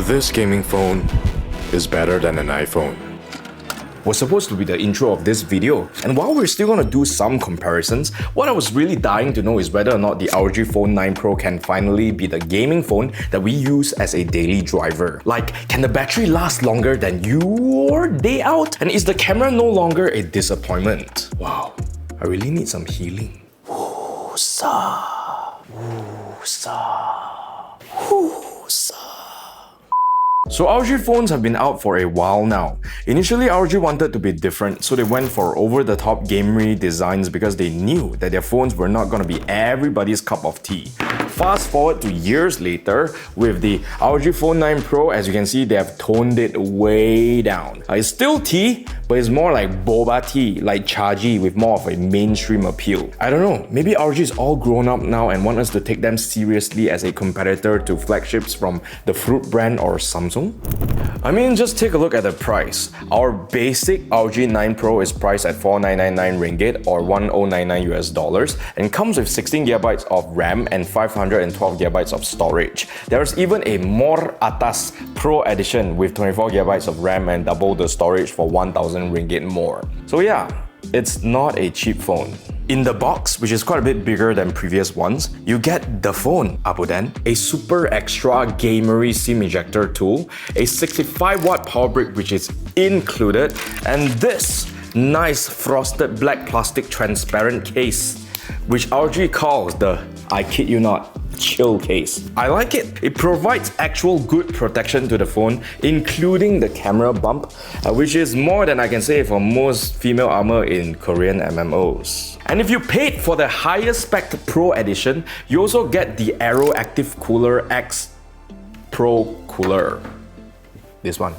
This gaming phone is better than an iPhone. Was supposed to be the intro of this video, and while we're still gonna do some comparisons, what I was really dying to know is whether or not the ROG Phone 9 Pro can finally be the gaming phone that we use as a daily driver. Like, can the battery last longer than your day out? And is the camera no longer a disappointment? Wow, I really need some healing. Woo-sa, woo-sa, woo-sa. So ROG phones have been out for a while now. Initially, ROG wanted to be different, so they went for over-the-top gamery designs because they knew that their phones were not gonna be everybody's cup of tea. Fast forward to years later, with the ROG Phone 9 Pro, as you can see, they have toned it way down. It's still tea, but it's more like boba tea, like Chaji, with more of a mainstream appeal. I don't know, maybe ROG is all grown up now and want us to take them seriously as a competitor to flagships from the Fruit brand or Samsung? I mean, just take a look at the price. Our basic ROG 9 Pro is priced at 4,999 ringgit or 1,099 US dollars and comes with 16GB of RAM and 512GB of storage. There's even a More Atas Pro edition with 24GB of RAM and double the storage for 1,000 ringgit more. So yeah, it's not a cheap phone. In the box, which is quite a bit bigger than previous ones, you get the phone, Apudan, a super extra gamery SIM ejector tool, a 65-watt power brick which is included, and this nice frosted black plastic transparent case, which ROG calls the, I kid you not, chill case. I like it. It provides actual good protection to the phone, including the camera bump, which is more than I can say for most female armor in Korean MMOs. And if you paid for the highest spec Pro edition, you also get the Aero Active Cooler X Pro Cooler. This one.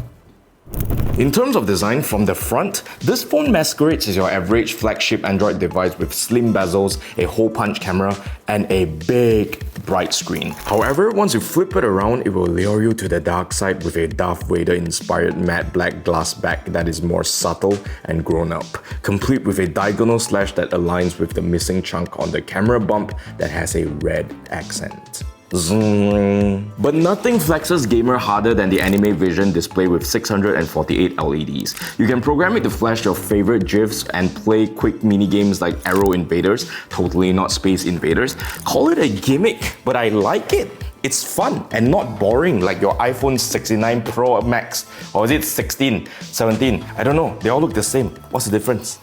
In terms of design from the front, this phone masquerades as your average flagship Android device with slim bezels, a hole-punch camera, and a big, bright screen. However, once you flip it around, it will lure you to the dark side with a Darth Vader-inspired matte black glass back that is more subtle and grown-up, complete with a diagonal slash that aligns with the missing chunk on the camera bump that has a red accent. Zoom. But nothing flexes gamer harder than the Anime Vision display with 648 LEDs. You can program it to flash your favorite GIFs and play quick mini games like Arrow Invaders, totally not Space Invaders. Call it a gimmick, but I like it. It's fun and not boring like your iPhone 69 Pro Max. Or is it 16, 17? I don't know, they all look the same. What's the difference?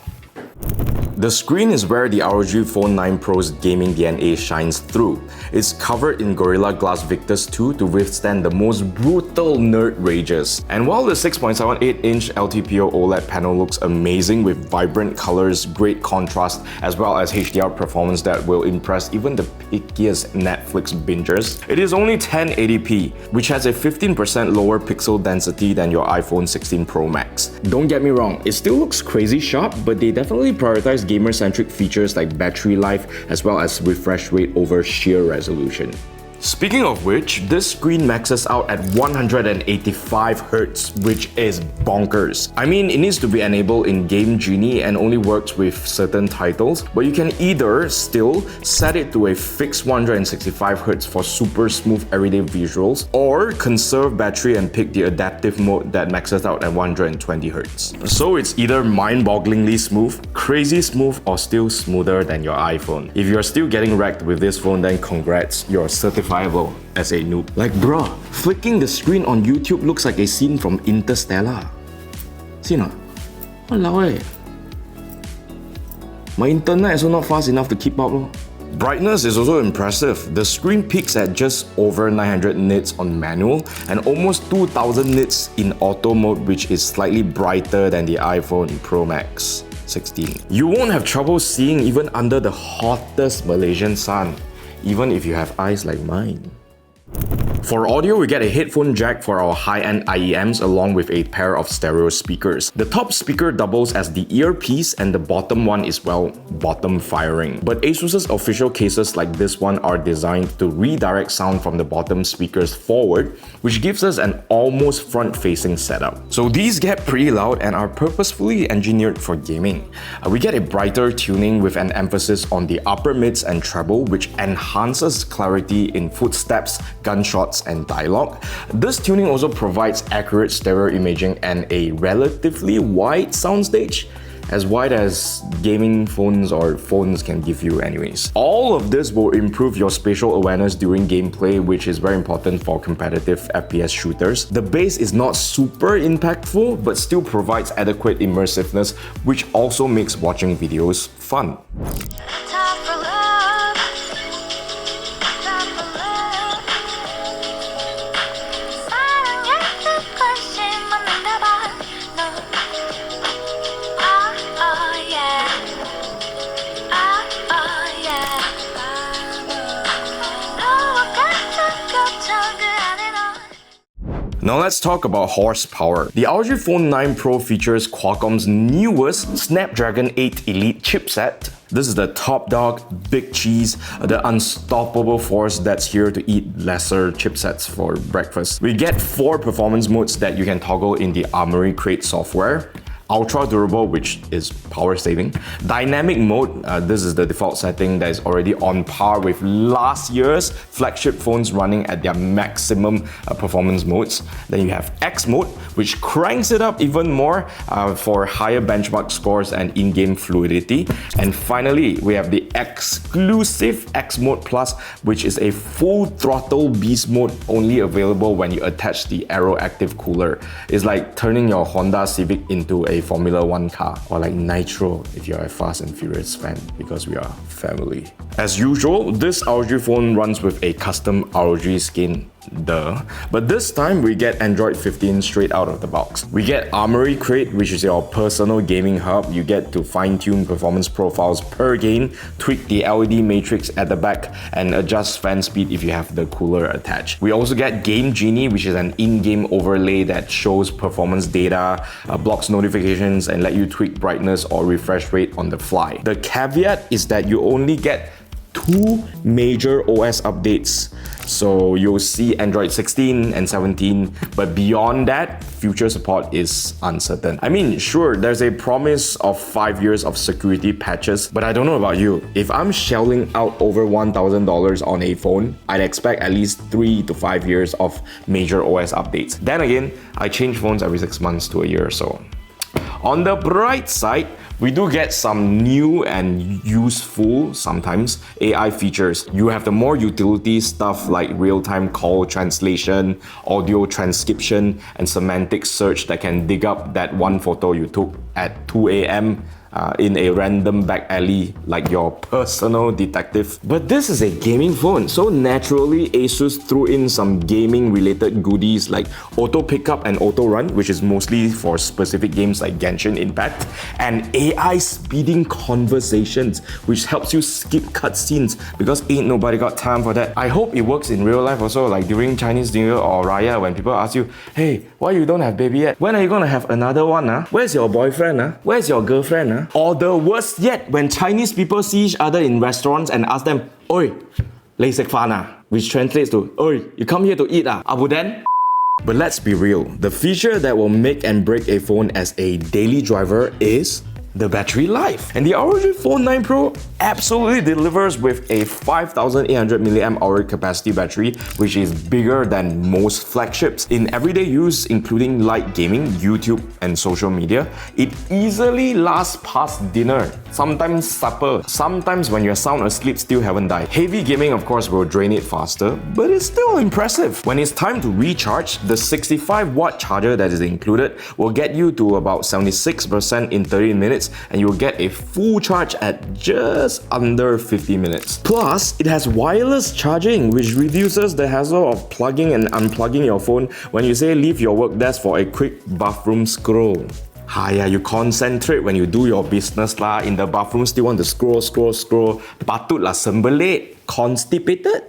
The screen is where the ROG Phone 9 Pro's gaming DNA shines through. It's covered in Gorilla Glass Victus 2 to withstand the most brutal nerd rages. And while the 6.78-inch LTPO OLED panel looks amazing with vibrant colors, great contrast, as well as HDR performance that will impress even the pickiest Netflix bingers, it is only 1080p, which has a 15% lower pixel density than your iPhone 16 Pro Max. Don't get me wrong, it still looks crazy sharp, but they definitely prioritize gamer-centric features like battery life as well as refresh rate over sheer resolution. Speaking of which, this screen maxes out at 185Hz, which is bonkers. I mean, it needs to be enabled in Game Genie and only works with certain titles, but you can either still set it to a fixed 165Hz for super smooth everyday visuals, or conserve battery and pick the adaptive mode that maxes out at 120Hz. So it's either mind-bogglingly smooth, crazy smooth, or still smoother than your iPhone. If you're still getting wrecked with this phone, then congrats, you're certifiable as a noob. Like bruh, flicking the screen on YouTube looks like a scene from Interstellar. See not? Walao eh. My internet is also not fast enough to keep up lor. Brightness is also impressive. The screen peaks at just over 900 nits on manual and almost 2000 nits in auto mode, which is slightly brighter than the iPhone Pro Max 16. You won't have trouble seeing even under the hottest Malaysian sun, even if you have eyes like mine. For audio, we get a headphone jack for our high-end IEMs along with a pair of stereo speakers. The top speaker doubles as the earpiece and the bottom one is, well, bottom firing. But ASUS's official cases like this one are designed to redirect sound from the bottom speakers forward, which gives us an almost front-facing setup. So these get pretty loud and are purposefully engineered for gaming. We get a brighter tuning with an emphasis on the upper mids and treble, which enhances clarity in footsteps, gunshots, softbox and dialogue. This tuning also provides accurate stereo imaging and a relatively wide soundstage, as wide as gaming phones or phones can give you anyways. All of this will improve your spatial awareness during gameplay, which is very important for competitive FPS shooters. The bass is not super impactful, but still provides adequate immersiveness, which also makes watching videos fun. Now let's talk about horsepower. The ROG Phone 9 Pro features Qualcomm's newest Snapdragon 8 Elite chipset. This is the top dog, big cheese, the unstoppable force that's here to eat lesser chipsets for breakfast. We get 4 performance modes that you can toggle in the Armoury Crate software. Ultra durable, which is power saving. Dynamic mode, this is the default setting that is already on par with last year's flagship phones running at their maximum performance modes. Then you have X mode, which cranks it up even more for higher benchmark scores and in-game fluidity. And finally, we have the exclusive X mode Plus, which is a full throttle beast mode only available when you attach the Aero Active cooler. It's like turning your Honda Civic into a Formula 1 car, or like Nitro if you're a Fast and Furious fan, because we are family. As usual, this ROG phone runs with a custom ROG skin. Duh. But this time we get Android 15 straight out of the box. We get Armoury Crate, which is your personal gaming hub. You get to fine-tune performance profiles per game, tweak the LED matrix at the back, and adjust fan speed if you have the cooler attached. We also get Game Genie, which is an in-game overlay that shows performance data, blocks notifications, and let you tweak brightness or refresh rate on the fly. The caveat is that you only get 2 major OS updates. So you'll see Android 16 and 17, but beyond that, future support is uncertain. I mean, sure, there's a promise of 5 years of security patches, but I don't know about you. If I'm shelling out over $1,000 on a phone, I'd expect at least 3 to 5 years of major OS updates. Then again, I change phones every 6 months to a year or so. On the bright side, we do get some new and useful, sometimes, AI features. You have the more utility stuff like real-time call translation, audio transcription, and semantic search that can dig up that one photo you took at 2 a.m. In a random back alley like your personal detective. But this is a gaming phone, so naturally Asus threw in some gaming related goodies like auto pickup and auto run, which is mostly for specific games like Genshin Impact, and AI speeding conversations, which helps you skip cutscenes because ain't nobody got time for that. I hope it works in real life also, like during Chinese New Year or Raya when people ask you, hey, why you don't have baby yet? When are you gonna have another one? Where's your boyfriend? Where's your girlfriend? Or the worst yet, when Chinese people see each other in restaurants and ask them, Oi, lei sek fan which translates to, Oi, you come here to eat Abu then? But let's be real, the feature that will make and break a phone as a daily driver is the battery life. And the ROG Phone 9 Pro absolutely delivers with a 5800 mAh capacity battery, which is bigger than most flagships. In everyday use, including light gaming, YouTube, and social media, it easily lasts past dinner, sometimes supper, sometimes when you're sound asleep still haven't died. Heavy gaming, of course, will drain it faster, but it's still impressive. When it's time to recharge, the 65-watt charger that is included will get you to about 76% in 30 minutes, and you'll get a full charge at just under 50 minutes. Plus, it has wireless charging, which reduces the hassle of plugging and unplugging your phone when you say leave your work desk for a quick bathroom scroll. You concentrate when you do your business lah. In the bathroom, still want to scroll. Patut lah sembelit. Constipated?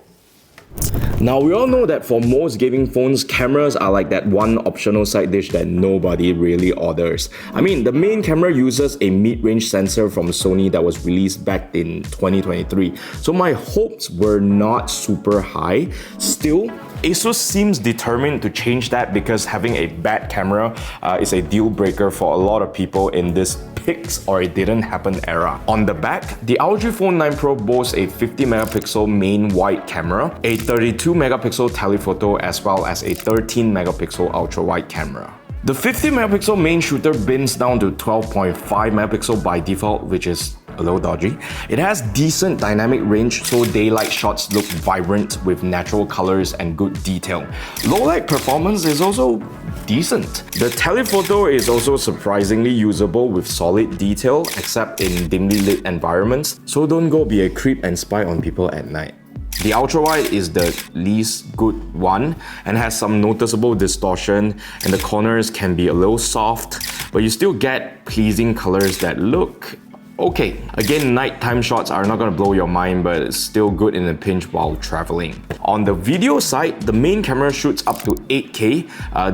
Now, we all know that for most gaming phones, cameras are like that one optional side dish that nobody really orders. I mean, the main camera uses a mid-range sensor from Sony that was released back in 2023. So my hopes were not super high. Still, ASUS seems determined to change that because having a bad camera is a deal breaker for a lot of people in this pics or it didn't happen era. On the back, the ROG Phone 9 Pro boasts a 50 megapixel main wide camera, a 32 megapixel telephoto, as well as a 13 megapixel ultra wide camera. The 50 megapixel main shooter bins down to 12.5 megapixel by default, which is a little dodgy. It has decent dynamic range, so daylight shots look vibrant with natural colors and good detail. Low light performance is also decent. The telephoto is also surprisingly usable with solid detail, except in dimly lit environments, so don't go be a creep and spy on people at night. The ultra-wide is the least good one and has some noticeable distortion, and the corners can be a little soft, but you still get pleasing colors that look okay. Again, nighttime shots are not gonna blow your mind, but it's still good in a pinch while traveling. On the video side, the main camera shoots up to 8K,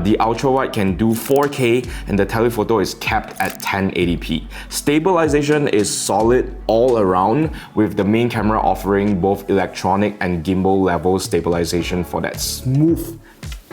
the ultra-wide can do 4K, and the telephoto is capped at 1080p. Stabilization is solid all around, with the main camera offering both electronic and gimbal level stabilization for that smooth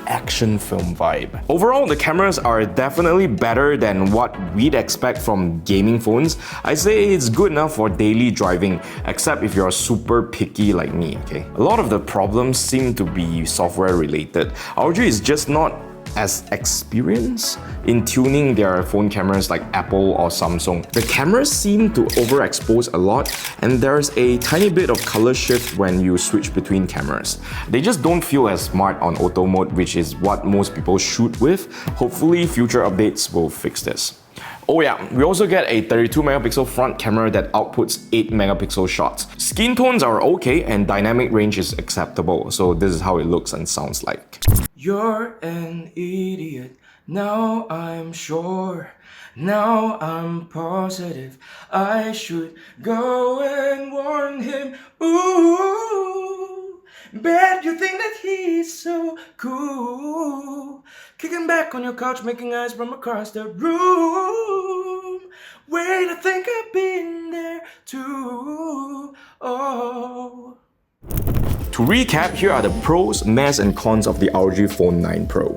action film vibe. Overall, the cameras are definitely better than what we'd expect from gaming phones. I say it's good enough for daily driving, except if you're super picky like me, okay? A lot of the problems seem to be software related. ROG is just not as experienced in tuning their phone cameras like Apple or Samsung. The cameras seem to overexpose a lot, and there's a tiny bit of color shift when you switch between cameras. They just don't feel as smart on auto mode, which is what most people shoot with. Hopefully, future updates will fix this. Oh yeah, we also get a 32 megapixel front camera that outputs 8 megapixel shots. Skin tones are okay and dynamic range is acceptable, so this is how it looks and sounds like. You're an idiot, now I'm sure. Now I'm positive I should go and warn him. Ooh, bet you think that he's so cool. Kicking back on your couch, making eyes from across the room. Wait, I think I've been there too. Oh. To recap, here are the pros, mess and cons of the ROG Phone 9 Pro.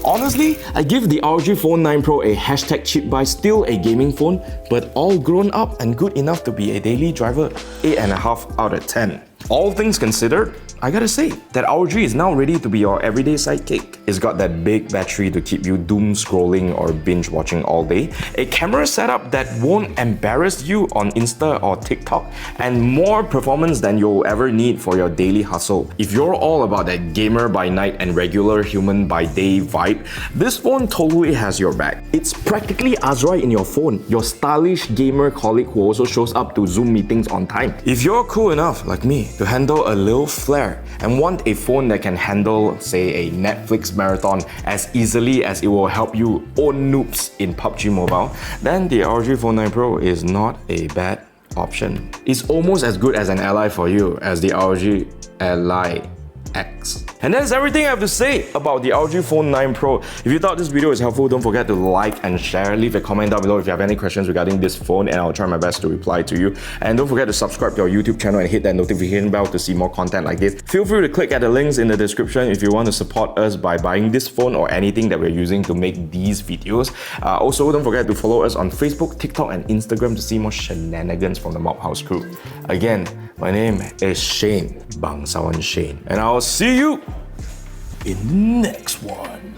Honestly, I give the ROG Phone 9 Pro a hashtag cheap buy, still a gaming phone, but all grown up and good enough to be a daily driver, 8.5 out of 10. All things considered, I gotta say that ROG is now ready to be your everyday sidekick. It's got that big battery to keep you doom scrolling or binge watching all day, a camera setup that won't embarrass you on Insta or TikTok, and more performance than you'll ever need for your daily hustle. If you're all about that gamer by night and regular human by day vibe, this phone totally has your back. It's practically Azrai in your phone, your stylish gamer colleague who also shows up to Zoom meetings on time. If you're cool enough, like me, to handle a little flair and want a phone that can handle, say, a Netflix marathon as easily as it will help you own noobs in PUBG Mobile, then the ROG Phone 9 Pro is not a bad option. It's almost as good as an ally for you as the ROG Ally X. And that's everything I have to say about the ROG Phone 9 Pro. If you thought this video was helpful, don't forget to like and share. Leave a comment down below if you have any questions regarding this phone, and I'll try my best to reply to you. And don't forget to subscribe to our YouTube channel and hit that notification bell to see more content like this. Feel free to click at the links in the description if you want to support us by buying this phone or anything that we're using to make these videos. Also, don't forget to follow us on Facebook, TikTok and Instagram to see more shenanigans from the Mob House crew. Again, my name is Shane, Bangsawan Shane, and I'll see you in the next one.